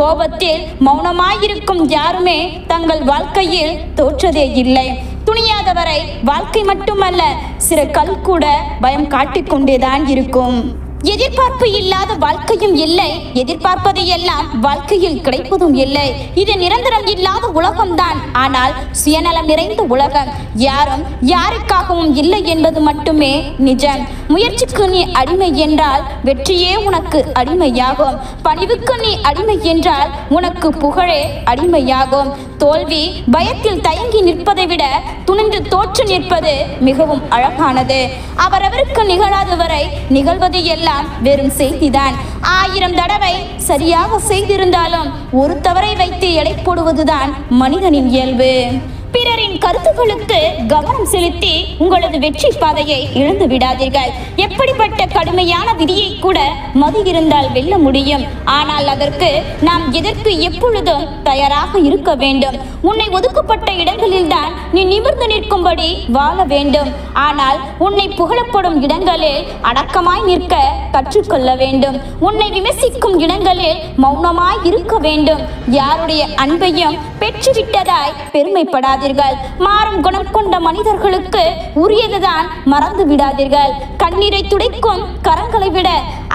கோபத்தில் மௌனமாயிருக்கும் யாருமே தங்கள் வாழ்க்கையில் தோற்றதே இல்லை. துணியாதவரை வாழ்க்கை மட்டுமல்ல, சில கல் கூட பயம் காட்டிக்கொண்டேதான் இருக்கும். எதிர்பார்ப்பு இல்லாத வாழ்க்கையும் இல்லை, எதிர்பார்ப்பது எல்லாம் வாழ்க்கையில் கிடைப்பதும் இல்லை. இது நிரந்தரம் இல்லாத உலகம்தான், ஆனால் சுயநலம் நிறைந்த உலகம். யாரும் யாருக்காகவும் இல்லை என்பது மட்டுமே நிஜம். முயற்சிக்கு நீ அடிமை என்றால் வெற்றியே உனக்கு அடிமையாகும். பணிவுக்கு நீ அடிமை என்றால் உனக்கு புகழே அடிமையாகும். தோல்வி பயத்தில் தயங்கி நிற்பதை விட துணிந்து தோற்று நிற்பது மிகவும் அழகானது. அவரவருக்கு நிகழாத வரை நிகழ்வது எல்லாம் வெறும் செய்திதான். 1000 தடவை சரியாக செய்திருந்தாலும் ஒரு தவறை வைத்து எடை போடுவதுதான் மனிதனின் இயல்பு. பிறரின் கருத்துக்களுக்கு கவனம் செலுத்தி உங்களது வெற்றி பாதையை இழந்து விடாதீர்கள். எப்படிப்பட்ட கடுமையான விதியை கூட மதி இருந்தால் வெல்ல முடியும். ஆனால் அதற்கு நாம் எதற்கு எப்பொழுதும் தயாராக இருக்க வேண்டும். உன்னை ஒதுக்கப்பட்ட இடங்களில்தான் நீ நிமிர்ந்து நிற்கும்படி வாழ வேண்டும். ஆனால் உன்னை புகழப்படும் இடங்களில் அடக்கமாய் நிற்க கற்றுக்கொள்ள வேண்டும். உன்னை விமர்சிக்கும் இடங்களில் மௌனமாய் இருக்க வேண்டும். யாருடைய அன்பையும் பெற்றுவிட்டதாய் பெருமைப்படாது. மாறும் குணம் கொண்ட மனிதர்களுக்கு உரியதுதான் மறந்து விடாதீர்கள். கண்ணீரை துடைக்கும் கரங்களை விட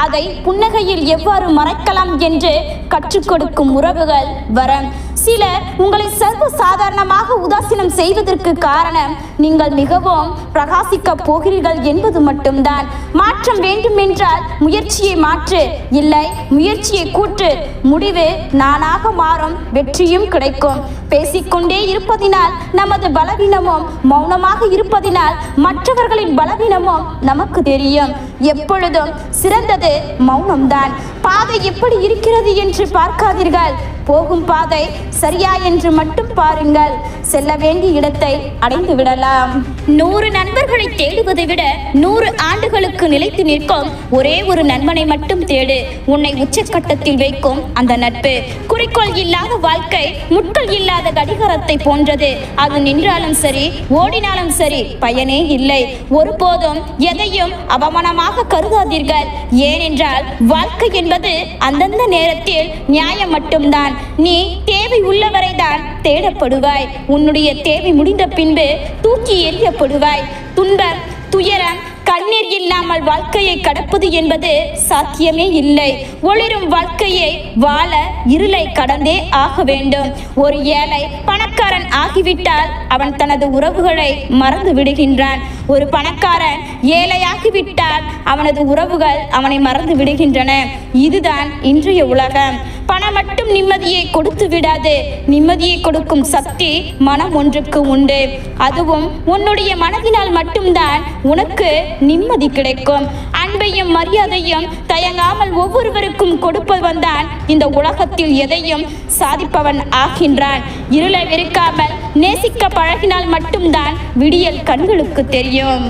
அதை புன்னகையில் எவ்வாறு மறைக்கலாம் என்று கற்றுக் கொடுக்கும் உறவுகள் வரம். சிலர் உங்களை சர்வ சாதாரணமாக உதாசீனம் செய்வதற்கு காரணம் நீங்கள் மிகவும் பிரகாசிக்க போகிறீர்கள் என்பது மட்டும்தான். மாற்றம் வேண்டும் என்றால் முயற்சியை மாற்று, இல்லை முயற்சியை கூற்று. முடிவு நானாக மாறும், வெற்றியும் கிடைக்கும். பேசிக்கொண்டே இருப்பதினால் நமது பலவீனமும், மௌனமாக இருப்பதினால் மற்றவர்களின் பலவீனமும் நமக்கு தெரியும். எப்பொழுதும் சிறந்தது மௌனம்தான். பாதை எப்படி இருக்கிறது என்று பார்க்காதீர்கள், போகும் பாதை சரியா என்று மட்டும் பாருங்கள். செல்ல வேண்டிய இடத்தை அடைந்து விடலாம். 100 நண்பர்களை தேடுவதை விட 100 ஆண்டுகளுக்கு நிலைத்து நிற்கும் ஒரே ஒரு நண்பனை மட்டும் தேடு. உன்னை உச்சக்கட்டத்தில் வைக்கும் அந்த நட்பு. குறிக்கோள் இல்லாத வாழ்க்கை முட்கள் இல்லாத கடிகாரத்தை போன்றது. அது நின்றாலும் சரி, ஓடினாலும் சரி, பயனே இல்லை. ஒருபோதும் எதையும் அவமானமாக கருதாதீர்கள். ஏனென்றால் வாழ்க்கை என்பது அந்தந்த நேரத்தில் நியாயம் மட்டும்தான். நீ தேவை உள்ளவரைதான் தேடப்படுவாய். உன்னுடைய தேவை முடிந்த பின்பு தூக்கி எறியப்படுவாய். துன்பம், துயரம், கண்ணீர் இல்லாமல் வாழ்க்கையை கடப்பது என்பது சாத்தியமே இல்லை. ஒளிரும் வாழ்க்கையை வாழ இருளை கடந்தே ஆக வேண்டும். ஒரு ஏழை பணக்காரன் ஆகிவிட்டால் அவன் தனது உறவுகளை மறந்து விடுகின்றான். ஒரு பணக்காரன் ஏழையாகிவிட்டால் அவனது உறவுகள் அவனை மறந்து விடுகின்றன. இதுதான் இன்றைய உலகம். பணம் மட்டும் நிம்மதியை கொடுத்து விடாது. நிம்மதியை கொடுக்கும் சக்தி மனம் ஒன்றுக்கு உண்டு. அதுவும் உன்னுடைய மனதினால் மட்டும்தான் உனக்கு நிம்மதி கிடைக்கும். அன்பையும் மரியாதையும் தயங்காமல் ஒவ்வொருவருக்கும் கொடுப்பவன் தான் இந்த உலகத்தில் எதையும் சாதிப்பவன் ஆகின்றான். இருளை வெறுக்காமல் நேசிக்க பழகினால் மட்டும்தான் விடியல் கண்களுக்கு தெரியும்.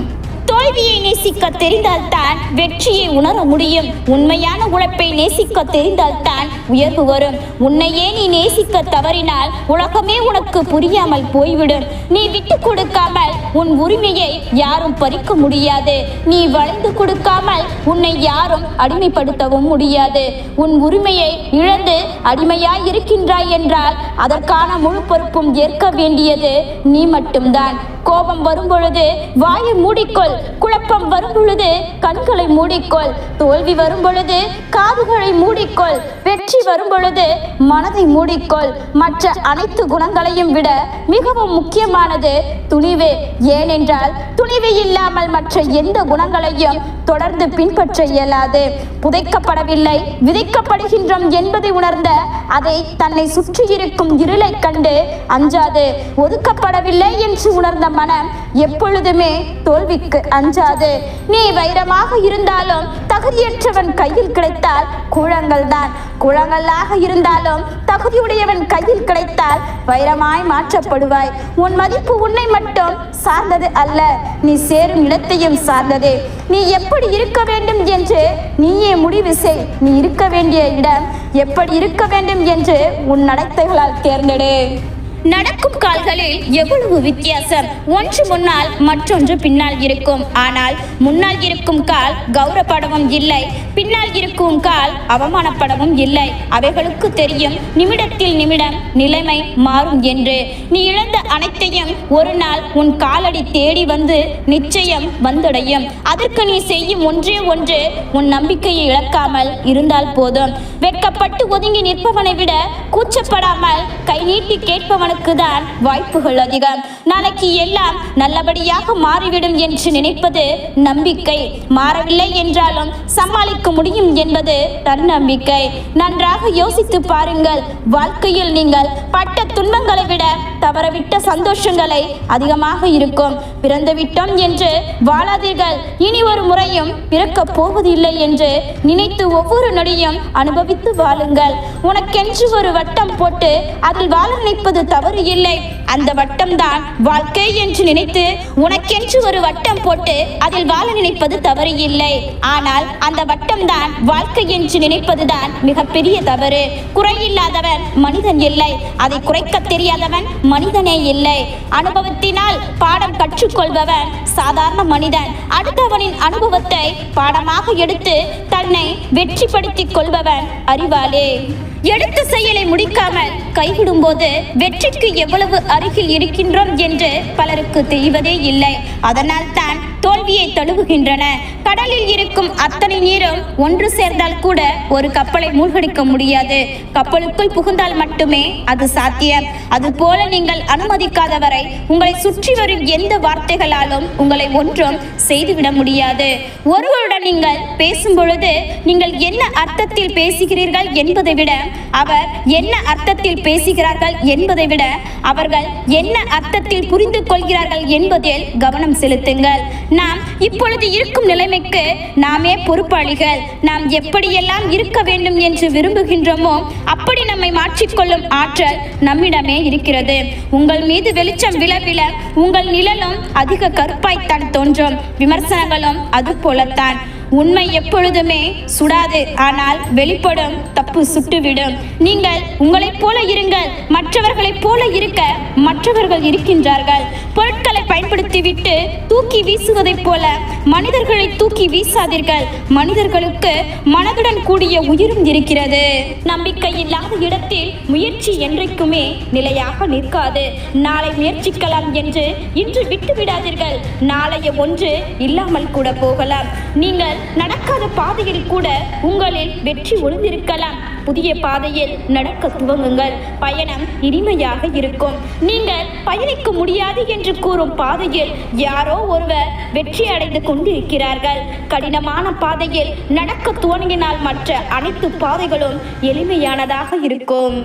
தோல்வியை நேசிக்க தெரிந்தால்தான் வெற்றியை உணர முடியும். உண்மையான உழைப்பை நேசிக்க தெரிந்தால்தான் உயர்வு வரும். உன்னையே நீ நேசிக்க தவறினால் உலகமே உனக்கு புரியாமல் போய்விடும். நீ விட்டு கொடுக்காமல் உன் உரிமையை யாரும் பறிக்க முடியாது. நீ வளைந்து கொடுக்காமல் உன்னை யாரும் அடிமைப்படுத்தவும் முடியாது. உன் உரிமையை இழந்து அடிமையாய் இருக்கின்றாய் என்றால் அதற்கான முழு பொறுப்பும் ஏற்க வேண்டியது நீ மட்டும்தான். கோபம் வரும் பொழுது வாயை மூடிக்கொள். குழப்பம் வரும் பொழுது கண்களை மூடிக்கொள். தோல்வி வரும் பொழுது காதுகளை மூடிக்கொள். வெற்றி வரும் பொழுது மனதை மூடிக்கொள். மற்ற அனைத்து குணங்களையும் விட மிகவும் முக்கியமானது துணிவு. ஏனென்றால் துணிவு இல்லாமல் மற்ற எந்த குணங்களையும் தொடர்ந்து பின்பற்ற இயலாது. புதைக்கப்படவில்லை, விதைக்கப்படுகின்றோம் என்பதை உணர்ந்த அதை தன்னை சுற்றி இருக்கும் இருளை கண்டு அஞ்சாது. ஒதுக்கப்படவில்லை என்று உணர்ந்த மனம் எப்பொழுதுமே தோல்விக்கு அஞ்சாது. நீ வைரமாக இருந்தாலும் தகுதியற்றவன் கையில் கிடைத்தால் கூழங்கள் தான். கூழங்களாக இருந்தாலும் தகுதியுடையவன் கையில் கிடைத்தால் வைரமாய் மாற்றப்படுவாய். உன் மதிப்பு உன்னை மட்டும் சார்ந்தது அல்ல, நீ சேரும் இடத்தையும் சார்ந்தது. நீ எப்படி இருக்க வேண்டும் என்று நீயே முடிவு செய். நீ இருக்க வேண்டிய இடம் எப்படி இருக்க வேண்டும் என்று உன் நடத்தைகளால் தேர்ந்தெடு. நடக்கும் கால்களில் எவ்வளவு வித்தியாசம். ஒன்று முன்னால் மற்றொன்று பின்னால் இருக்கும். ஆனால் முன்னால் இருக்கும் கால் கௌரவப்படவும் இல்லை, பின்னால் இருக்கும் கால் அவமானப்படவும் இல்லை. அவைகளுக்கு தெரியும் நிமிடத்தில் நிமிடம் நிலைமை மாறும் என்று. நீ இழந்த அனைத்தையும் ஒரு நாள் உன் காலடி தேடி வந்து நிச்சயம் வந்தடையும். அதற்கு நீ செய்யும் ஒன்றே ஒன்று, உன் நம்பிக்கையை இழக்காமல் இருந்தால் போதும். வெட்கப்பட்டு ஒதுங்கி நிற்பவனை விட கூச்சப்படாமல் கை நீட்டி கேட்பவனுக்கு தான் வாய்ப்புகள் அதிகம். நாளைக்கு எல்லாம் நல்லபடியாக மாறிவிடும் என்று நினைப்பது நம்பிக்கை. மாறவில்லை என்றாலும் சமாளிக்க முடியும் என்பது தன்னம்பிக்கை. நன்றாக யோசித்து பாருங்கள். வாழ்க்கையில் நீங்கள் பட்ட துன்பங்களை விட தவறவிட்ட சந்தோஷங்களை அதிகமாக இருக்கும். பிறந்து விட்டோம் என்று வாழாதீர்கள். இனி ஒரு முறையும் பிறக்கப் போவதில்லை என்று நினைத்து ஒவ்வொரு நொடியும் அனுபவித்து வாழுங்கள். உனக்கென்று ஒரு வட்டம் போட்டு அதில் வாழ நினைப்பது தவறு இல்லை. அந்த வட்டம் தான் வாழ்க்கை என்று நினைத்து உனக்கென்று ஒரு வட்டம் போட்டு அதில் வாழ நினைப்பது தவறு இல்லை. ஆனால் அந்த வட்டம் தான் வாழ்க்கை என்று நினைப்பதுதான் மிகப்பெரிய தவறு. குறையில்லாதவன் மனிதன் இல்லை, அதை குறைக்க தெரியாதவன் மனிதனே இல்லை. அனுபவத்தினால் பாடம் கற்றுக்கொள்பவன் சாதாரண மனிதன். அடுத்தவனின் அனுபவத்தை பாடமாக எடுத்து தன்னை வெற்றிப்படுத்திக் கொள்பவன் அறிவாளி. எடுத்த செயலை முடிக்காமல் கைவிடும் போது வெற்றிக்கு எவ்வளவு அருகில் இருக்கின்றோம் என்று பலருக்கு தெரிவதே இல்லை. அதனால் தான் தோல்வியை தழுவுகின்றன. கடலில் இருக்கும் அத்தனை நீரும் ஒன்று சேர்ந்தால் கூட ஒரு கப்பலை மூழ்கடிக்க முடியாது. கப்பலுக்குள் புகுந்தால் மட்டுமே அது சாத்தியம். அதுபோல நீங்கள் அனுமதிக்காதவரை உங்களை சுற்றி வரும் எந்த வார்த்தைகளாலும் உங்களை ஒன்றும் செய்துவிட முடியாது. ஒருவருடன் நீங்கள் பேசும் பொழுது நீங்கள் என்ன அர்த்தத்தில் பேசுகிறீர்கள் என்பதை விட அவர் என்ன அர்த்தத்தில் பேசுகிறார்கள் என்பதை விட அவர்கள் என்ன அர்த்தத்தில் புரிந்து கொள்கிறார்கள் என்பதில் கவனம் செலுத்துங்கள். நாம் இப்பொழுது இருக்கும் நிலைமைக்கு நாமே பொறுப்பாளிகள். நாம் எப்படியெல்லாம் இருக்க வேண்டும் என்று விரும்புகின்றோமோ அப்படி நம்மை மாற்றிக்கொள்ளும் ஆற்றல் நம்மிடமே இருக்கிறது. உங்கள் மீது வெளிச்சம் விழ விழ உங்கள் நிழலும் அதிக கருப்பாய்த்தான் தோன்றும். விமர்சனங்களும் அது போலத்தான். உண்மை எப்பொழுதுமே சுடாது, ஆனால் வெளிப்படும் தப்பு சுட்டுவிடும். நீங்கள் உங்களைப் போல இருங்கள். மற்றவர்களைப் போல இருக்க மற்றவர்கள் இருக்கின்றார்கள். பொருட்களை பயன்படுத்திவிட்டு தூக்கி வீசுவதைப் போல மனிதர்களை தூக்கி வீசாதீர்கள். மனிதர்களுக்கு மனதுடன் கூடிய உயிரும் இருக்கிறது. நம்பிக்கை இல்லாத இடத்தில் முயற்சி என்றைக்குமே நிலையாக நிற்காது. நாளை முயற்சிக்கலாம் என்று இன்று விட்டு விடாதீர்கள். நாளைய ஒன்று இல்லாமல் கூட போகலாம். நீங்கள் நடக்காத பாதையில் கூட உங்களில் வெற்றி ஒளிந்திருக்கலாம். புதிய பாதையில் நடக்க துவங்குங்கள். பயணம் இனிமையாக இருக்கும். நீங்கள் பயணிக்க முடியாது என்று கூறும் பாதையில் யாரோ ஒருவர் வெற்றி அடைந்து கொண்டிருக்கிறார்கள். கடினமான பாதையில் நடக்க துவங்கினால் மற்ற அனைத்து பாதைகளும் எளிமையானதாக இருக்கும்.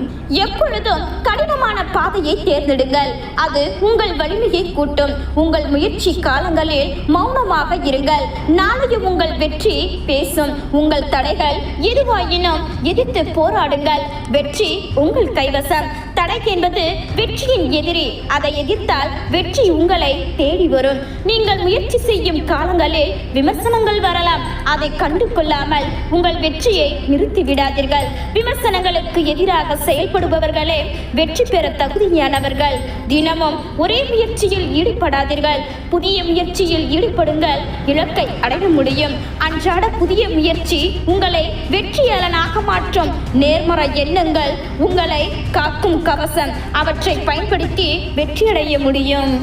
எப்பொழுதும் கடினமான பாதையை தேர்ந்தெடுங்கள். அது உங்கள் வலிமையை கூட்டும். உங்கள் முயற்சி காலங்களில் மௌனமாக இருங்கள். நாளைய உங்கள் வெற்றி பேசும். உங்கள் தடைகள் எதுவாயினும் எதிர்த்து போராடுங்கள். வெற்றி உங்கள் கைவசம். தடை என்பது வெற்றியின் எதிரி. அதை எதிர்த்தால் வெற்றி உங்களை தேடி வரும். நீங்கள் முயற்சி செய்யும் காலங்களில் விமர்சனங்கள் வரலாம். அதை கண்டு கொள்ளாமல் உங்கள் வெற்றியை நிறுத்தி விடாதீர்கள். விமர்சனங்களுக்கு எதிராக செயல்படுபவர்களே வெற்றி பெற தகுதியானவர்கள். தினமும் ஒரே முயற்சியில் ஈடுபடாதீர்கள். புதிய முயற்சியில் ஈடுபடுங்கள். இலக்கை அடைய முடியும். அன்றாட புதிய முயற்சி உங்களை வெற்றியாளனாக மாற்றும். நேர்மறை எண்ணங்கள் உங்களை காக்கும் கவசம். அவற்றை பயன்படுத்தி வெற்றியடைய முடியும்.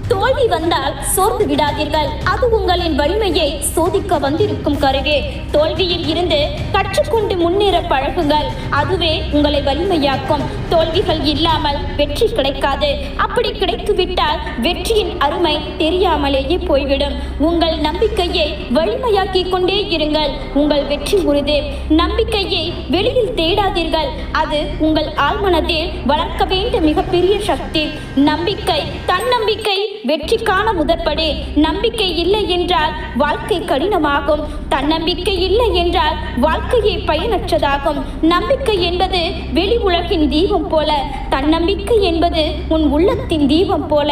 தோல்வி வந்தால் சோர்ந்து விடாதீர்கள். அது உங்களின் வலிமையை சோதிக்க வந்திருக்கும் கருவி. தோல்வியில் இருந்து கற்றுக்கொண்டு முன்னேற பழகுங்கள். அதுவே உங்களை வலிமையாக்கும். தோல்விகள் இல்லாமல் வெற்றி கிடைக்காது. அப்படி கிடைத்துவிட்டால் வெற்றியின் அருமை தெரியாமலேயே போய்விடும். உங்கள் நம்பிக்கையை வலிமையாக்கி கொண்டே இருங்கள். உங்கள் வெற்றி உறுதி. நம்பிக்கையை வெளியில் தேடாதீர்கள். அது உங்கள் ஆழ்மனதில் வளர்க்க வேண்டிய மிகப்பெரிய சக்தி. நம்பிக்கை, தன்னம்பிக்கை வெற்றிக்கான முதற்படி. நம்பிக்கை இல்லை என்றால் வாழ்க்கை கடினமாகும். தன்னம்பிக்கை இல்லை என்றால் வாழ்க்கையை பயனற்றதாகும். நம்பிக்கை என்பது வெளி உலகின் தீபம் போல, தன்னம்பிக்கை என்பது உன் உள்ளத்தின் தீபம் போல.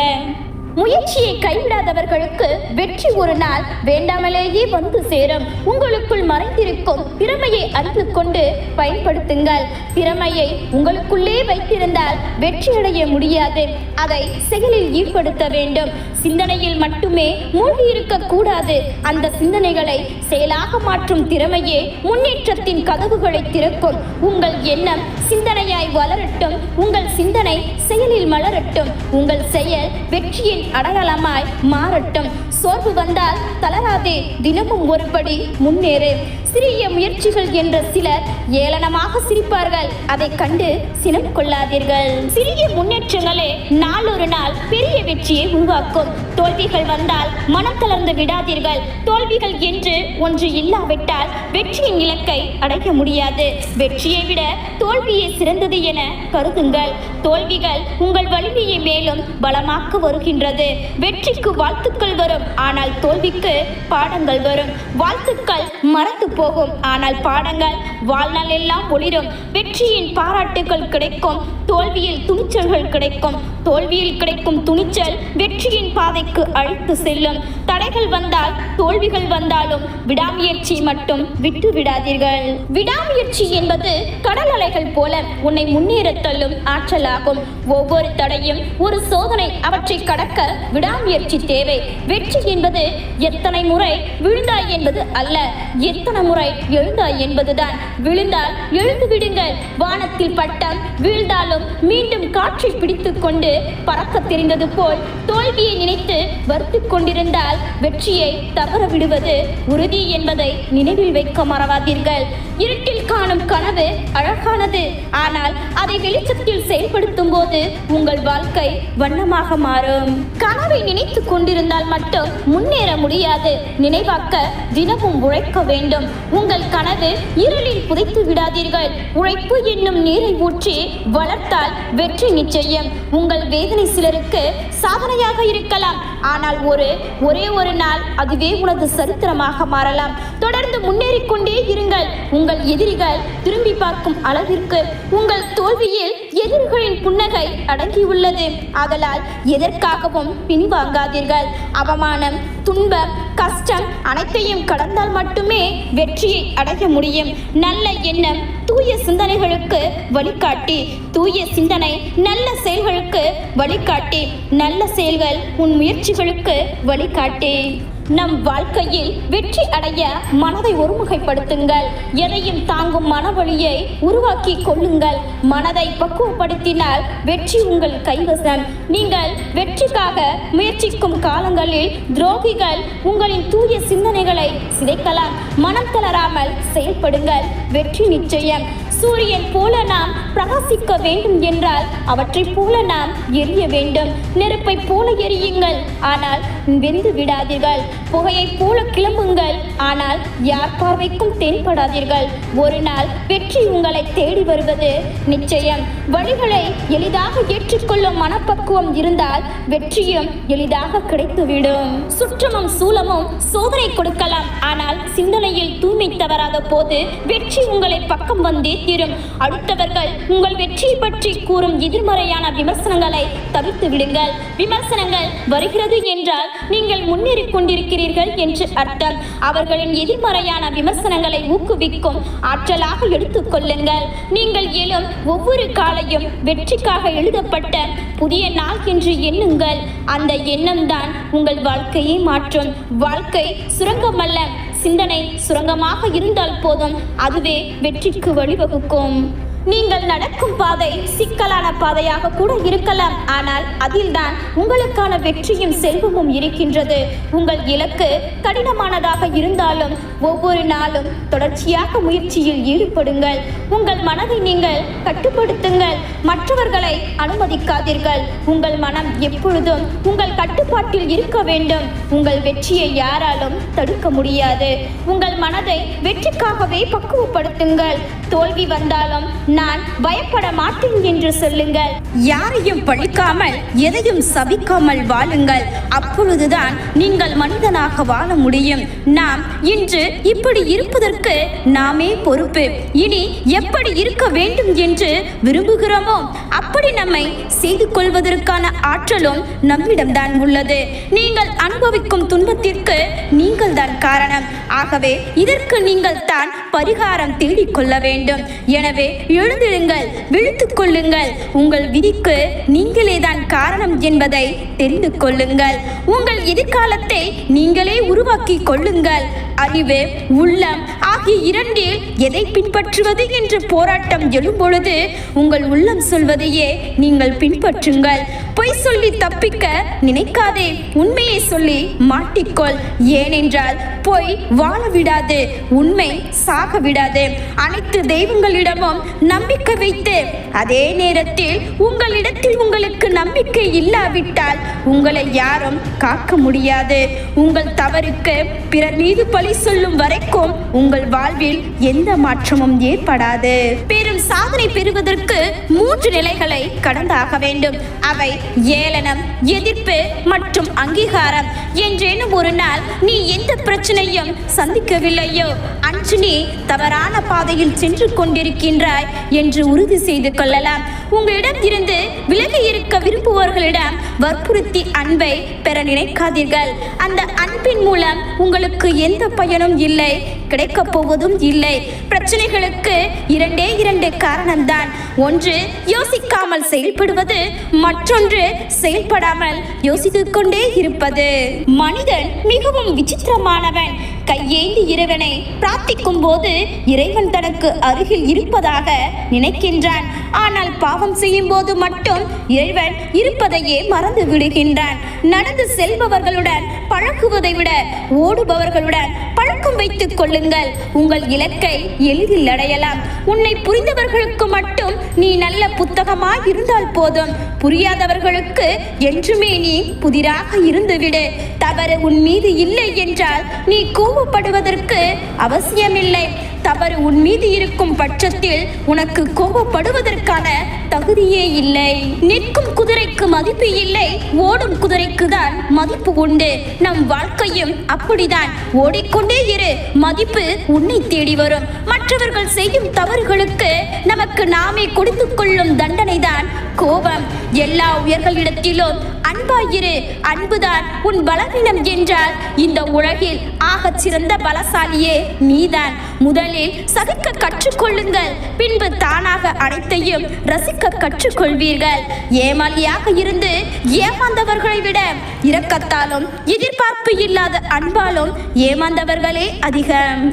முயற்சியை கைவிடாதவர்களுக்கு வெற்றி ஒரு நாள் வேண்டாமலேயே வந்து சேரும். உங்களுக்குள் மறைந்திருக்கும் திறமையை அறிந்து கொண்டு பயன்படுத்துங்கள். திறமையை உங்களுக்குள்ளே வைத்திருந்தால் வெற்றியடைய முடியாது. அதை செயலில் ஈடுபடுத்த வேண்டும். சிந்தனையில் மட்டுமே மூழ்கி இருக்க கூடாது. அந்த சிந்தனைகளை செயலாக மாற்றும் திறமையே முன்னேற்றத்தின் கதவுகளை திறக்கும். உங்கள் எண்ணம் சிந்தனையாய் வளரட்டும். உங்கள் சிந்தனை செயலில் மலரட்டும். உங்கள் செயல் வெற்றியின் அடையாளமாய் மாறட்டும். சோர்வு வந்தால் தளராதே. தினமும் ஒருபடி முன்னேறு. சிறிய முயற்சிகள் என்ற சிலர் ஏளனமாக சிரிப்பார்கள். அதை கண்டு சினம் கொள்ளாதீர்கள். சிறிய முன்னேற்றங்களே நாளொரு நாள் பெரிய வெற்றியை உருவாக்கும். தோல்விகள் வந்தால் மனம் தளர்ந்து விடாதீர்கள். தோல்விகள் என்று ஒன்று இல்லாவிட்டால் வெற்றியின் இலக்கை அடைய முடியாது. வெற்றியை விட தோல்வியே சிறந்தது என கருதுங்கள். தோல்விகள் உங்கள் வலிமையை மேலும் பலமாக்க வருகின்றது. வெற்றிக்கு வாழ்த்துக்கள் வரும், ஆனால் தோல்விக்கு பாடங்கள் வரும். வாழ்த்துக்கள் மறந்து போகும், ஆனால் பாடங்கள் வாழ்நாள் எல்லாம் ஒளிரும். வெற்றியின் பாராட்டுகள் கிடைக்கும், தோல்வியில் துணிச்சல்கள் கிடைக்கும். தோல்வியில் கிடைக்கும் துணிச்சல் வெற்றியின் பாதைக்கு அழைத்து செல்லும். தடைகள் வந்தால் தோல்விகள் வந்தாலும் விடாமுயற்சி மட்டும் விட்டு விடாதீர்கள். விடாமுயற்சி என்பது கடல் அலைகள் போல உன்னை முன்னேற தள்ளும் ஆற்றலாகும். ஒவ்வொரு தடையும் ஒரு சோதனை. அவற்றை கடக்க விடாமுயற்சி தேவை. வெற்றி என்பது எத்தனை முறை விழுந்தாய் என்பது அல்ல, எத்தனை முறை எழுந்தாய் என்பதுதான். விழுந்தால் எழுந்து விடுங்கள். வானத்தில் பட்டம் வீழ்ந்தாலும் மீண்டும் காற்றை பிடித்துக் கொண்டு பறக்க தெரிந்தது போல் தோல்வியை நினைத்து வருத்திக் கொண்டிருந்தால் வெற்றியை தவற விடுவது உறுதி என்பதை நினைவில் வைக்க மறவாதீர்கள். இருட்டில் காணும் கனவு அழகானது, ஆனால் அதை வெளிச்சத்தில் செயல்படுத்தும் போது உங்கள் வாழ்க்கை வண்ணமாக மாறும். கனவை நினைத்து கொண்டிருந்தால் மட்டும் முன்னேற முடியாது. நினைவாக்க தினமும் உழைக்க வேண்டும். உங்கள் கனவு இருளில் புதைத்து விடாதீர்கள். உழைப்பு என்னும் நீரை ஊற்றி வளர்த்தால் வெற்றி நிச்சயம். உங்கள் வேதனை சிலருக்கு சாதனையாக இருக்கலாம், ஆனால் ஒரே ஒரு நாள் அதுவே உனது சரித்திரமாக மாறலாம். தொடர்ந்து முன்னேறிக்கொண்டே இருங்கள். உங்கள் எதிரிகள் திரும்பி பார்க்கும் அளவிற்கு உங்கள் தோல்வியில் எதிரிகளின் புன்னகை அடங்கியுள்ளது. ஆதலால் எதற்காகவும் பின்வாங்காதீர்கள். அவமானம், துன்பம், கஷ்டம் அனைத்தையும் கடந்தால் மட்டுமே வெற்றியை அடைய முடியும். நல்ல எண்ணம் தூய சிந்தனைகளுக்கு வழிகாட்டி. தூய சிந்தனை நல்ல செயல்களுக்கு வழிகாட்டி. நல்ல செயல்கள் உன் முயற்சிகளுக்கு வழிகாட்டி. நம் வாழ்க்கையில் வெற்றி அடைய மனதை ஒருமுகைப்படுத்துங்கள். எதையும் தாங்கும் மனவழியை உருவாக்கி கொள்ளுங்கள். மனதை பக்குவப்படுத்தினால் வெற்றி உங்கள் கைவசம். நீங்கள் வெற்றிக்காக முயற்சிக்கும் காலங்களில் துரோகிகள் உங்களின் தூய சிந்தனைகளை சிதைக்கலாம். மனம் தளராமல் செயல்படுங்கள். வெற்றி நிச்சயம். சூரியன் போல நாம் பிரகாசிக்க வேண்டும் என்றால் அவற்றை போல நாம் எரிய வேண்டும். நெருப்பை போல எரியுங்கள், ஆனால் வெந்து விடாதீர்கள். புகையை போல கிளம்புங்கள், ஆனால் யார் பார்வைக்கும் தென்படாதீர்கள். ஒரு நாள் வெற்றி உங்களை தேடி வருவது நிச்சயம். வழிகளை எளிதாக ஏற்றுக்கொள்ளும் மனப்பக்குவம் இருந்தால் வெற்றியும் எளிதாக கிடைத்துவிடும். சுற்றமும் சூலமும் சோதனை கொடுக்கலாம், ஆனால் சிந்தனையில் தூய்மை தவறாத போது வெற்றி உங்களை பக்கம் வந்தே தீரும். அடுத்தவர்கள் உங்கள் வெற்றியை பற்றி கூறும் எதிர்மறையான விமர்சனங்களை தவிர்த்து விடுங்கள். விமர்சனங்கள் வருகிறது என்றால் நீங்கள் முன்னேறி கொண்டிருக்கிறீர்கள் என்று அர்த்தம். அவர்களின் எதிர்மறையான விமர்சனங்களை ஊக்குவிக்கும் ஆற்றலாக எடுத்துக் கொள்ளுங்கள். நீங்கள் எழும் ஒவ்வொரு காலையும் வெற்றிக்காக எழுதப்பட்ட புதிய நாள் என்று எண்ணுங்கள். அந்த எண்ணம் தான் உங்கள் வாழ்க்கையை மாற்றும். வாழ்க்கை சுரங்கமல்ல, சிந்தனை சுரங்கமாக இருந்தால் போதும், அதுவே வெற்றிக்கு வழிவகுக்கும். நீங்கள் நடக்கும் பாதை சிக்கலான பாதையாக கூட இருக்கலாம், ஆனால் அதில்தான் உங்களுக்கான வெற்றியும் செல்வமும் இருக்கின்றது. உங்கள் இலக்கு கடினமானதாக இருந்தாலும் ஒவ்வொரு நாளும் தொடர்ச்சியாக முயற்சியில் ஈடுபடுங்கள். உங்கள் மனதை நீங்கள் கட்டுப்படுத்துங்கள், மற்றவர்களை அனுமதிக்காதீர்கள். உங்கள் மனம் எப்பொழுதும் உங்கள் கட்டுப்பாட்டில் இருக்க வேண்டும். உங்கள் வெற்றியை யாராலும் தடுக்க முடியாது. உங்கள் மனதை வெற்றிக்காகவே பக்குவப்படுத்துங்கள். தோல்வி வந்தாலும் நான் பயப்பட மாட்டேன் என்று சொல்லுங்கள். யாரையும் பழிக்காமல் எதையும் சபிக்காமல் வாழுங்கள். அப்பொழுதுதான் நீங்கள் மனிதனாக வாழ முடியும். நாம் இன்று இப்படி இருப்பதற்கு நாமே பொறுப்பு. இனி எப்படி இருக்க வேண்டும் என்று விரும்புகிறோமோ அப்படி நம்மை செய்து கொள்வதற்கான ஆற்றலும் நம்மிடம்தான் உள்ளது. நீங்கள் அனுபவிக்கும் துன்பத்திற்கு நீங்கள் தான் காரணம். ஆகவே இதற்கு நீங்கள் தான் பரிகாரம் தேடிக்கொள்ள வேண்டும். எனவே எழுந்திருங்கள், விழித்துக் கொள்ளுங்கள். உங்கள் விதிக்கு நீங்களே தான் காரணம் என்பதை தெரிந்து கொள்ளுங்கள். உங்கள் எதிர்காலத்தை நீங்களே உருவாக்கி கொள்ளுங்கள். அறிவு, உள்ளம் ஆகிய இரண்டில் எதை பின்பற்றுவது என்ற போராட்டம் எழும்பொழுது உங்கள் உள்ளம் சொல்வதையே நீங்கள் பின்பற்றுங்கள். பொய் சொல்லி தப்பிக்க நினைக்காதே, உண்மையை சொல்லி மாட்டிக்கொள். ஏனென்றால் பொய் வாழ விடாது, உண்மை சாக விடாது. அனைத்து தெய்வங்களிடமும் நம்பிக்கை வைத்து அதே நேரத்தில் உங்களிடத்தில் உங்களுக்கு நம்பிக்கை இல்லாவிட்டால் உங்களை யாரும் காக்க முடியாது. உங்கள் தவறுக்கு பிறர் மீது பழி சொல்லும் வரைக்கும் உங்கள் வாழ்வில் எந்த மாற்றமும் ஏற்படாது. பெரும் சாதனை பெறுவதற்கு 3 நிலைகளை கடந்தாக வேண்டும். அவை ஏளனம், எதிர்ப்பு மற்றும் அங்கீகாரம். என்றேனும் ஒரு நாள் நீ எந்த பிரச்சனையும் சந்திக்கவில்லையோ அன்று நீ தவறான பாதையில் சென்று கொண்டிருக்கின்றாய் என்று உறுதி செய்து கொள்ளலாம். உங்களிடம் இருந்து விலகி இருக்க விரும்புபவர்களிடம் வற்புறுத்தி அன்பை பெற நினைக்காதீர்கள். அந்த அன்பின் மூலம் உங்களுக்கு எந்த பயனும் இல்லை, கிடைக்கப் போவதும் இல்லை. பிரச்சனைகளுக்கு 2 காரணம்தான். ஒன்று யோசிக்காமல் செயல்படுவது, மற்றொன்று செயல்படாமல் யோசித்துக் கொண்டே இருப்பது. மனிதன் மிகவும் விசித்திரமானவன். கையேந்தி இறைவனை பிரார்த்திக்கும் போது இறைவன் தனக்கு அருகில் இருப்பதாக நினைக்கின்றான். ஆனால் பாவம் செய்யும் போது மட்டும் இறைவன் இருப்பதையே மறந்து விடுகின்றான். நடந்து செல்பவர்களுடன் பழகுவதை விட ஓடுபவர்களுடன் பழக்கம் வைத்துக் கொள்ளுங்கள். உங்கள் இலக்கை எளிதில் அடையலாம். உன்னை புரிந்தவர்களுக்கு மட்டும் நீ நல்ல புத்தகமாய் இருந்தால் போதும். புரியாதவர்களுக்கு என்றுமே நீ புதிராக இருந்துவிடு. தவறு உன் மீது இல்லை என்றால் நீ கோபப்படுவதற்கு அவசியமில்லை. தவறு உன் மீது இருக்கும் பட்சத்தில் உனக்கு கோபப்படுவதற்கான தகுதியே இல்லை. நிற்கும் குதிரைக்கு மதிப்பு இல்லை, ஓடும் குதிரைக்கு தான் மதிப்பு உண்டு. நம் வாழ்க்கையும் அப்படிதான். ஓடிக்கொண்டே இரு, மதிப்பு உன்னை தேடி வரும். மற்றவர்கள் செய்யும் தவறுகளுக்கு நமக்கு நாமே கொடுத்து கொள்ளும் தண்டனை தான் கோபம். எல்லா உயர்களிடத்திலும் அன்பாயிரு. அன்புதான் உன் பலவீனம் என்றால் இந்த உலகில் ஆகச் சிறந்த பலசாலியே நீதான். முதலில் சகிக்க கற்றுக்கொள்ளுங்கள், பின்பு தானாக அனைத்தையும் ரசிக்க கற்றுக்கொள்வீர்கள். ஏமாளியாக இருந்து ஏமாந்தவர்களை விட இரக்கத்தாலும் எதிர்பார்ப்பு இல்லாத அன்பாலும் ஏமாந்தவர்களே அதிகம்.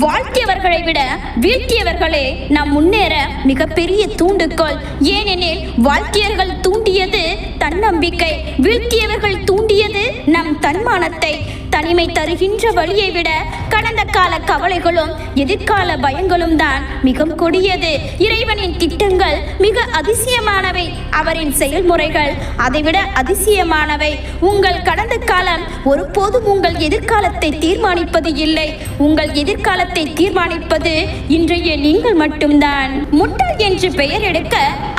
வாழ்த்தியவர்களை விட வீழ்த்தியவர்களே நாம் முன்னேற மிகப்பெரிய தூண்டுகோல். ஏனெனில் வாழ்த்தியர்கள் தூண்டியது தன்னம்பிக்கை, வீழ்த்தியவர்கள் தூண்டியது நம் தன்மானத்தை. தனிமை தருகின்ற வழியை விட கடந்த கால கவலைகளும் எதிர்கால பயங்களும் தான் மிக கொடியது. இறைவனின் திட்டங்கள் மிக அதிசயமானவை, அவரின் செயல்முறைகள் அதைவிட அதிசயமானவை. உங்கள் கடந்த காலம் ஒருபோதும் உங்கள் எதிர்காலத்தை தீர்மானிப்பது இல்லை. உங்கள் எதிர்காலத்தை தீர்மானிப்பது இன்றைய நீங்கள் மட்டும்தான். முட்டாள் என்று பெயர் எடுக்க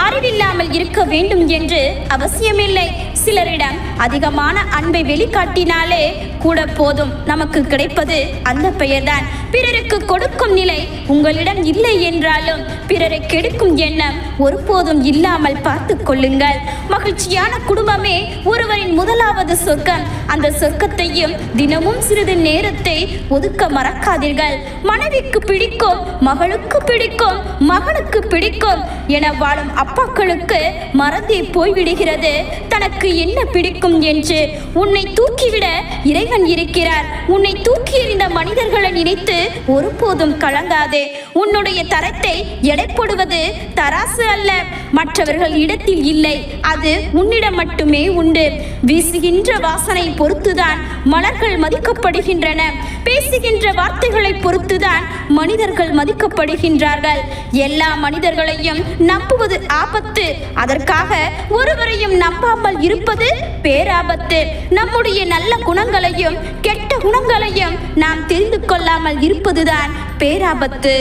அறிவில்லாமல் இருக்க வேண்டும் என்று அவசியமில்லை. சிலரிடம் அதிகமான அன்பை வெளிக்காட்டினாலே கூட போதும், நமக்கு கிடைப்பது அந்த பெயர்தான். பிறருக்கு கொடுக்கும் நிலை உங்களிடம் இல்லை என்றாலும் பிறரை கெடுக்கும் எண்ணம் ஒருபோதும் இல்லாமல் பார்த்து கொள்ளுங்கள். மகிழ்ச்சியான குடும்பமே ஒருவரின் முதலாவது சொர்க்கம். அந்த சொர்க்கத்தையும் தினமும் சிறிது நேரத்தை ஒதுக்க மறக்காதீர்கள். மனைவிக்கு பிடிக்கும், மகளுக்கு பிடிக்கும், மகனுக்கு பிடிக்கும் என வாழும் அப்பாக்களுக்கு மறந்தே போய்விடுகிறது தனக்கு என்ன பிடிக்கும் என்று. உன்னை தூக்கிவிட இறைவன் இருக்கிறார். உன்னை தூக்கி எறிந்த மனிதர்களை நினைத்து ஒருபோதும் கலங்காதே. உன்னுடைய தரத்தை எடை போடுவது தராசு அல்ல, மற்றவர்கள் இடத்தில் இல்லை, அது உன்னிடம் மட்டுமே உண்டு. வீசுகின்ற வாசனை பொறுத்துதான் மலர்கள் மதிக்கப்படுகின்றன. பேசுகின்ற வார்த்தைகளை பொறுத்துதான் மனிதர்கள் மதிக்கப்படுகின்றார்கள். எல்லா மனிதர்களையும் நம்புவது ஆபத்து, அதற்காக ஒருவரையும் நம்பாமல் இருப்பது பேராபத்து. நம்முடைய நல்ல குணங்களையும் கெட்ட குணங்களையும் நாம் தெரிந்து கொள்ளாமல் இருப்பதுதான் பேராபத்து.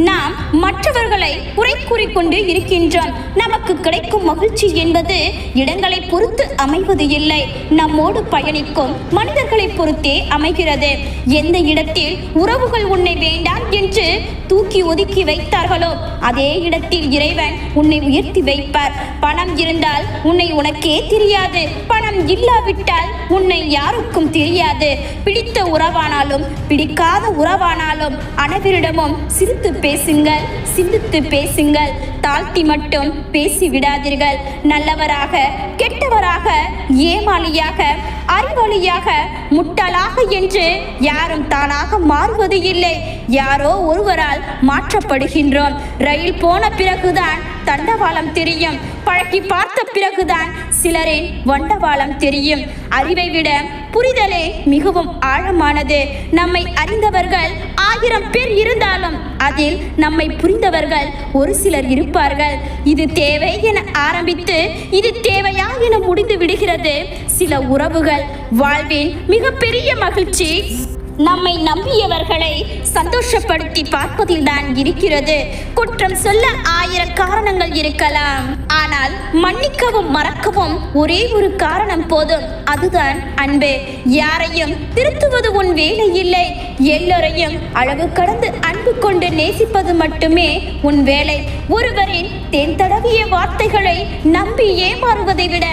நாம் மற்றவர்களை குறை கூறிக்கொண்டு இருக்கின்றோம். நமக்கு கிடைக்கும் மகிழ்ச்சி என்பது என்பது இடங்களை பொறுத்து அமைவது இல்லை, நம்மோடு பயணிக்கும் மனிதர்களை பொறுத்தே அமைகிறது. எந்த இடத்தில் உறவுகள் உன்னை வேண்டாம் என்று தூக்கி ஒதுக்கி வைத்தார்களோ அதே இடத்தில் இறைவன் உன்னை உயர்த்தி வைப்பார். பணம் இருந்தால் உன்னை உனக்கே தெரியாது, பணம் இல்லாவிட்டால் உன்னை யாருக்கும் தெரியாது. பிடித்த உறவானாலும் பிடிக்காத உறவானாலும் அனைவரிடமும் சிரித்து பேசுங்கள், சிந்தித்து பேசுங்கள், தாழ்த்தி மட்டும் பேசி விடாதீர்கள். நல்லவராக, கெட்டவராக, ஏமாளியாக, அறிவாளியாக, முட்டாளாக என்று யாரும் தானாக மாறுவது இல்லை, யாரோ ஒருவரால் மாற்றப்படுகின்றோம். ரயில் போன பிறகுதான் தண்டவாளம் தெரியும், பழக்கி பார்த்த பிறகுதான் சிலரின் வண்டவாளம் தெரியும். அறிவை விட புரிதலே மிகவும் ஆழமானது. நம்மை அறிந்தவர்கள் 1000 பேர் இருந்தாலும் அதில் நம்மை புரிந்தவர்கள் ஒரு சிலர் இருப்பார்கள். இது தேவை என ஆரம்பித்து இது தேவையா என முடிந்து விடுகிறது சில உறவுகள். வாழ்வின் மிகப்பெரிய மகிழ்ச்சி நம்மை நம்பியவர்களை சந்தோஷப்படுத்தி பார்ப்பதில் தான் இருக்கிறது. குற்றம் சொல்ல 1000 காரணங்கள் இருக்கலாம், ஆனால் மன்னிக்கவும் மறக்கவும் ஒரே ஒரு காரணம் போதும், அதுதான் அன்பு. யாரையும் திருத்துவது உன் வேலை இல்லை, எல்லோரையும் அளவு கடந்து அன்பு கொண்டு நேசிப்பது மட்டுமே உன் வேலை. ஒருவரின் தேன் தடவிய வார்த்தைகளை நம்பி ஏமாறுவதை விட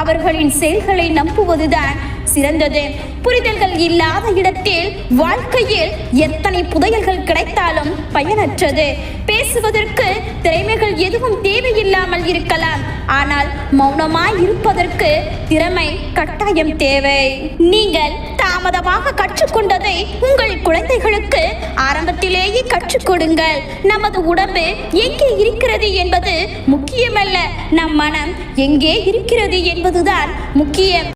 அவர்களின் செயல்களை நம்புவதுதான் சிறந்தது. புரிதல்கள் இல்லாத இடத்தில் வாழ்க்கையில் எத்தனை புதையல்கள் கிடைத்தாலும் பயனற்றது. பேசுவதற்கு திறமைகள் எதுவும் தேவையில்லாமல் இருக்கலாம், ஆனால் மௌனமாய் இருப்பதற்கு திறமை கட்டாயம் தேவை. நீங்கள் தாமதமாக கற்றுக்கொண்டதை உங்கள் குழந்தைகளுக்கு ஆரம்பத்திலேயே கற்றுக் கொடுங்கள். நமது உடம்பு எங்கே இருக்கிறது என்பது முக்கியமல்ல, நம் மனம் எங்கே இருக்கிறது என்பதுதான் முக்கியம்.